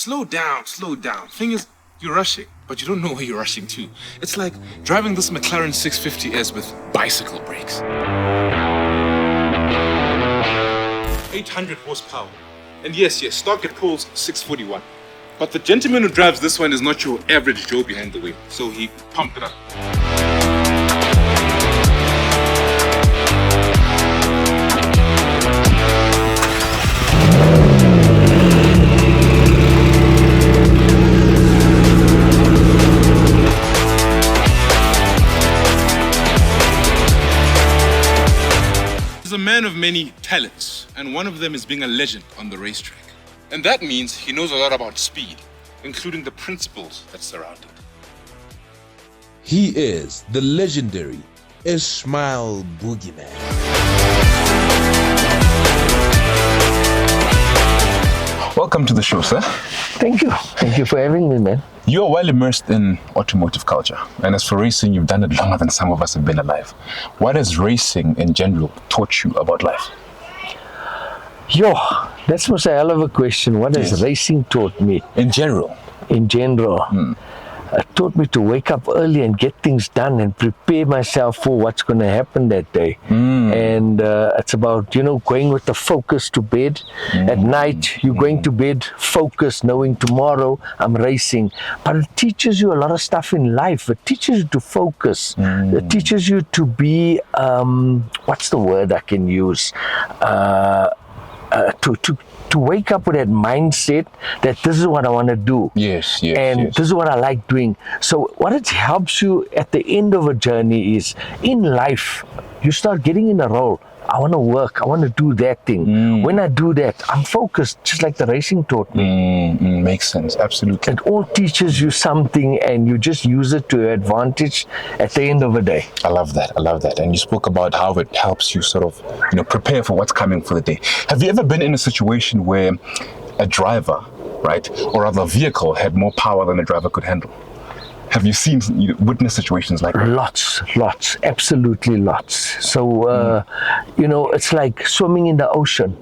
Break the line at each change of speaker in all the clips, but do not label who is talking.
Slow down, slow down. Thing is, you're rushing, but you don't know where you're rushing to. It's like driving this McLaren 650S with bicycle brakes. 800 horsepower. And yes, stock it pulls 641. But the gentleman who drives this one is not your average Joe behind the wheel, so he pumped it up. He's a man of many talents, and one of them is being a legend on the racetrack. And that means he knows a lot about speed, including the principles that surround it.
He is the legendary Ismail Boogeyman.
Welcome to the show, sir.
Thank you. Thank you for having me, man.
You're well immersed in automotive culture, and as for racing, you've done it longer than some of us have been alive. What has racing in general taught you about life?
Yo, that's a hell of a question. What has racing taught me?
In general?
In general. It taught me to wake up early and get things done and prepare myself for what's going to happen that day. And it's about, going with the focus to bed. At night, you're going to bed focused, knowing tomorrow I'm racing. But it teaches you a lot of stuff in life. It teaches you to focus. It teaches you to be, what's the word I can use? To wake up with that mindset that this is what I want to do.
Yes.
This is what I like doing. So what it helps you at the end of a journey is, in life, you start getting in a role. I want to work. I want to do that thing. When I do that, I'm focused, just like the racing taught me.
Makes sense. Absolutely.
It all teaches you something, and you just use it to your advantage at the end of the day.
I love that. And you spoke about how it helps you sort of, prepare for what's coming for the day. Have you ever been in a situation where a driver, right, or rather a vehicle had more power than a driver could handle? Have you witnessed situations like that?
Lots, absolutely lots. So, it's like swimming in the ocean.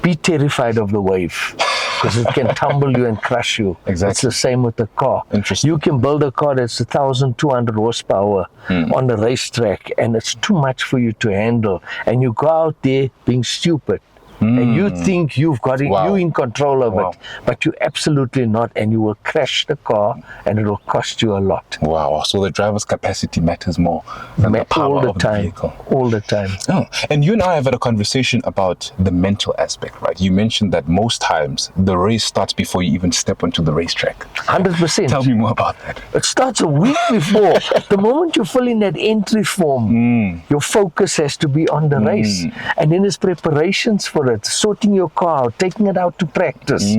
Be terrified of the wave, because it can tumble you and crush you.
Exactly.
It's the same with the car.
Interesting.
You can build a car that's 1,200 horsepower on the racetrack, and it's too much for you to handle. And you go out there being stupid. And you think you've got it, you're in control of it, but you're absolutely not, and you will crash the car, and it will cost you a lot.
Wow, so the driver's capacity matters more than the power of the vehicle.
All the time.
Oh, and you and I have had a conversation about the mental aspect, right? You mentioned that most times the race starts before you even step onto the racetrack.
100%.
Tell me more about that.
It starts a week before. The moment you fill in that entry form, your focus has to be on the race. And then there's preparations for it. Sorting your car out, taking it out to practice,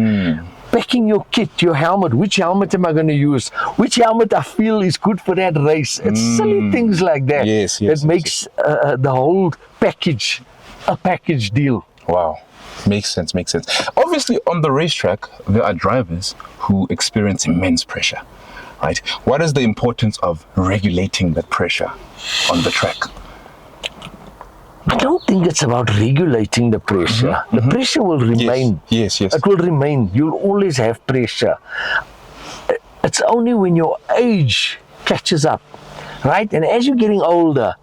packing your kit, your helmet. Which helmet am I going to use? Which helmet I feel is good for that race? It's silly things like that. It makes the whole package a package deal.
Wow. Makes sense. Obviously, on the racetrack, there are drivers who experience immense pressure, right? What is the importance of regulating that pressure on the track?
I don't think it's about regulating the pressure. The pressure will remain.
Yes.
It will remain. You'll always have pressure. It's only when your age catches up, right? And as you're getting older,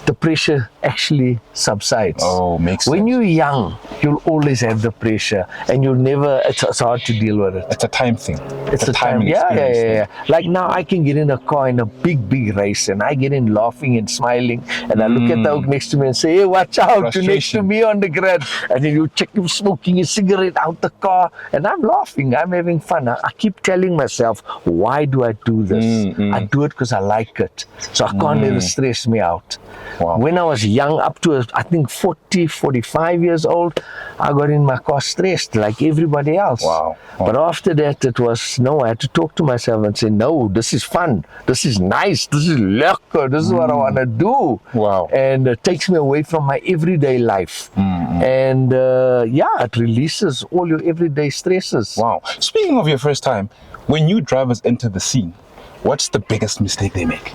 the pressure actually subsides.
Oh, makes sense.
When you're young, you'll always have the pressure, and you'll never, it's hard to deal with it.
It's a time thing.
It's a time. Yeah. Like now, I can get in a car in a big race, and I get in laughing and smiling, and I look at the oak next to me and say, hey, watch out, you're next to me on the grid. And then you check him smoking his cigarette out the car, and I'm laughing, I'm having fun. I keep telling myself, why do I do this? I do it because I like it. So I can't let it stress me out.
Wow.
When I was young, up to I think 40, 45 years old, I got in my car stressed like everybody else.
Wow.
But after that, it was, no, I had to talk to myself and say, no, this is fun. This is nice. This is lekker. This is what I want to do.
Wow.
And it takes me away from my everyday life. And it releases all your everyday stresses.
Wow. Speaking of your first time, when new drivers enter the scene, what's the biggest mistake they make?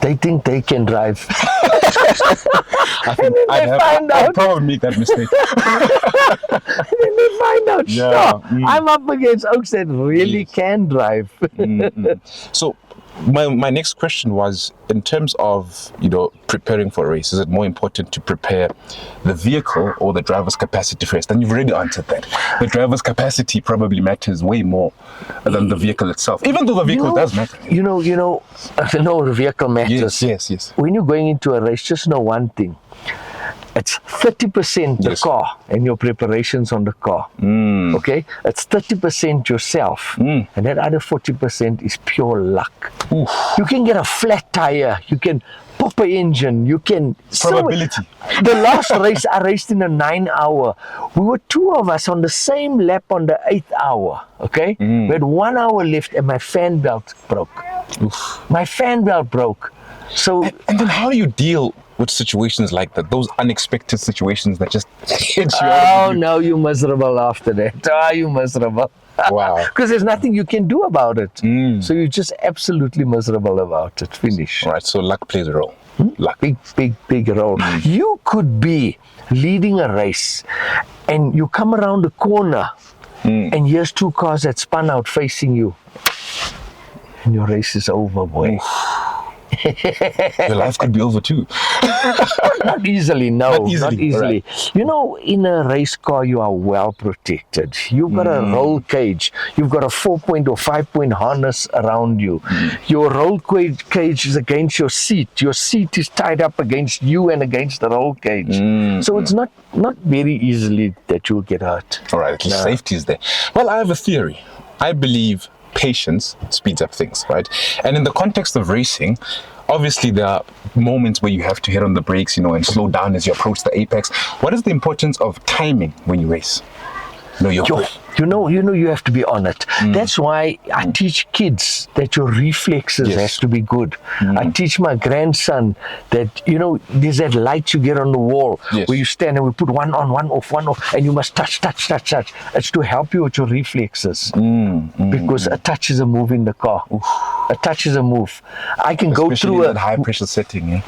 They think they can drive.
I think I'd probably make that mistake.
And then they find out,
Yeah,
sure, I'm up against oaks that really can drive.
So my next question was, in terms of, preparing for a race, is it more important to prepare the vehicle or the driver's capacity first? And you've already answered that. The driver's capacity probably matters way more than the vehicle itself, even though the vehicle does matter.
The vehicle matters.
Yes.
When you're going into a race, just know one thing. It's 30% the car and your preparations on the car. Okay? It's 30% yourself. And that other 40% is pure luck.
Oof.
You can get a flat tire. You can pop an engine. You can...
Probability.
The last race, I raced in a 9-hour. We were two of us on the same lap on the 8th hour. Okay? We had 1 hour left and my fan belt broke.
Oof.
My fan belt broke. So...
And then how do you deal with situations like that, those unexpected situations that just hit you
Oh,
out of the blue?
no, you're miserable after that. You're miserable.
Wow.
Because there's nothing you can do about it. So you're just absolutely miserable about it. Finish.
All right, so luck plays a role. Luck.
Big role. You could be leading a race and you come around the corner and here's two cars that spun out facing you. And your race is over, boy.
Your life could be over too.
Not easily, no.
Not easily.
Right. In a race car, you are well protected. You've got a roll cage. You've got a 4-point or 5-point harness around you. Your roll cage is against your seat. Your seat is tied up against you and against the roll cage. So it's not very easily that you'll get hurt.
All right, at least safety is there. Well, I have a theory. I believe patience speeds up things, right? And in the context of racing, obviously there are moments where you have to hit on the brakes, and slow down as you approach the apex. What is the importance of timing when you race? You have to be on it. That's why I teach kids that your reflexes has to be good. I teach my grandson that, there's that light you get on the wall where you stand and we put one on, one off, and you must touch. It's to help you with your reflexes. Because a touch is a move in the car. A touch is a move. I can Especially
go through
that high pressure setting,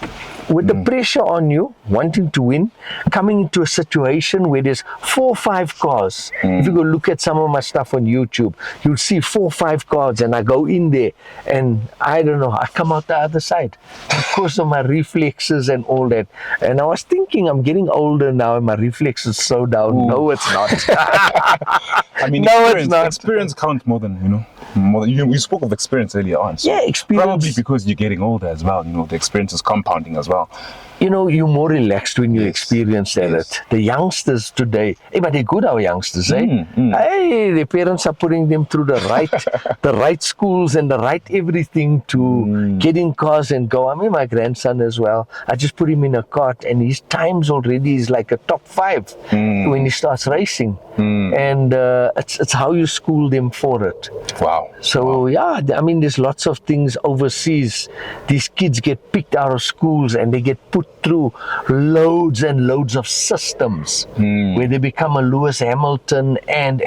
with the pressure on you, wanting to win, coming into a situation where there's 4 or 5 cars. If you go look at some of my stuff on YouTube, you'll see 4 or 5 cars, and I go in there and I don't know, I come out the other side because of my reflexes and all that. And I was thinking, I'm getting older now and my reflexes slow down. No, it's not.
I mean,
no, it's not.
Experience counts more than, you spoke of experience earlier on. So
experience.
Probably because you're getting older as well, the experience is compounding as well.
You're more relaxed when you experience it. The youngsters today, but they're good, our youngsters, Hey, the parents are putting them through the right schools and the right everything to get in cars and go. I mean, my grandson as well. I just put him in a cart and his times already is like a top 5 when he starts racing. And it's how you school them for it.
Wow.
So, I mean, there's lots of things overseas. These kids get picked out of schools and they get put through loads and loads of systems where they become a Lewis Hamilton and.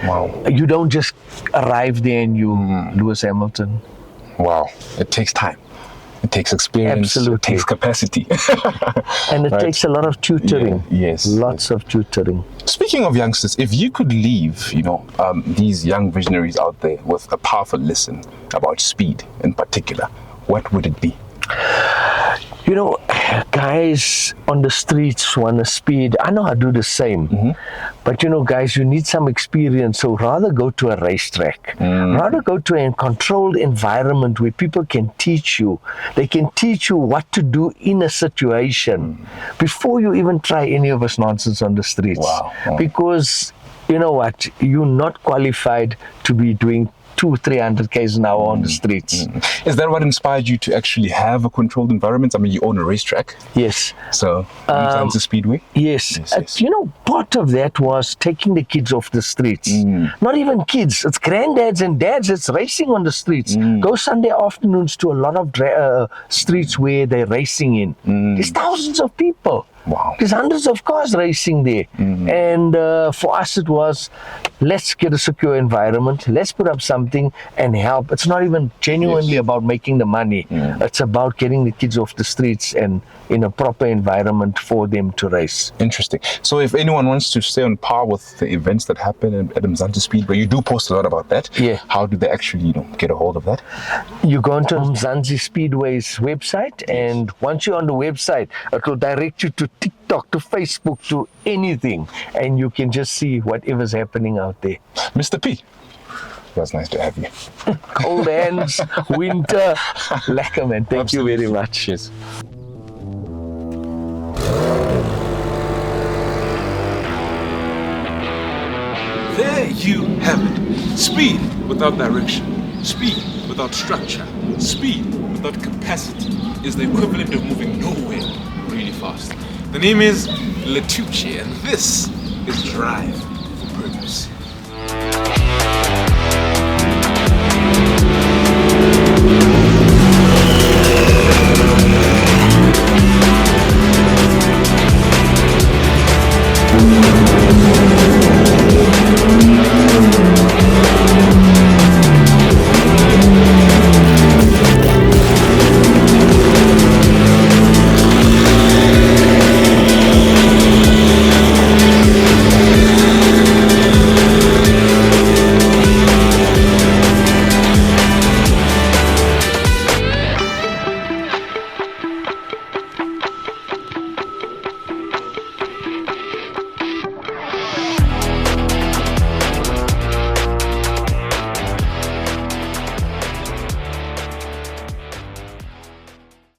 Wow.
You don't just arrive there and you Lewis Hamilton.
Wow. It takes time. It takes experience.
Absolutely.
It takes capacity.
And it takes a lot of tutoring.
Yes.
Lots of tutoring.
Speaking of youngsters, if you could leave, these young visionaries out there with a powerful lesson about speed in particular, what would it be?
Guys on the streets want to speed. I know I do the same. But guys, you need some experience. So rather go to a racetrack. Rather go to a controlled environment where people can teach you. They can teach you what to do in a situation before you even try any of this nonsense on the streets.
Wow.
Because you know what? You're not qualified to be doing 200-300 k's an hour on the streets.
Is that what inspired you to actually have a controlled environment? I mean, you own a racetrack.
Yes.
So, Mzansi Speedway?
Yes. Part of that was taking the kids off the streets. Not even kids. It's granddads and dads that's racing on the streets. Go Sunday afternoons to a lot of streets where they're racing in. There's thousands of people.
Wow.
There's hundreds of cars racing there. And for us it was, let's get a secure environment, let's put up something and help. It's not even genuinely about making the money. It's about getting the kids off the streets and in a proper environment for them to race.
Interesting. So if anyone wants to stay on par with the events that happen at Mzansi Speedway, you do post a lot about that.
Yeah.
How do they actually, get a hold of that?
You go onto Mzansi Speedway's website, and once you're on the website, it will direct you to TikTok, to Facebook, to anything, and you can just see whatever's happening out there.
Mr. P, it was nice to have you.
Cold hands, winter, lekker man. Thank you very much.
Cheers.
There you have it. Speed without direction. Speed without structure. Speed without capacity is the equivalent of moving nowhere really fast. The name is Letucci, and this is Drive for Purpose.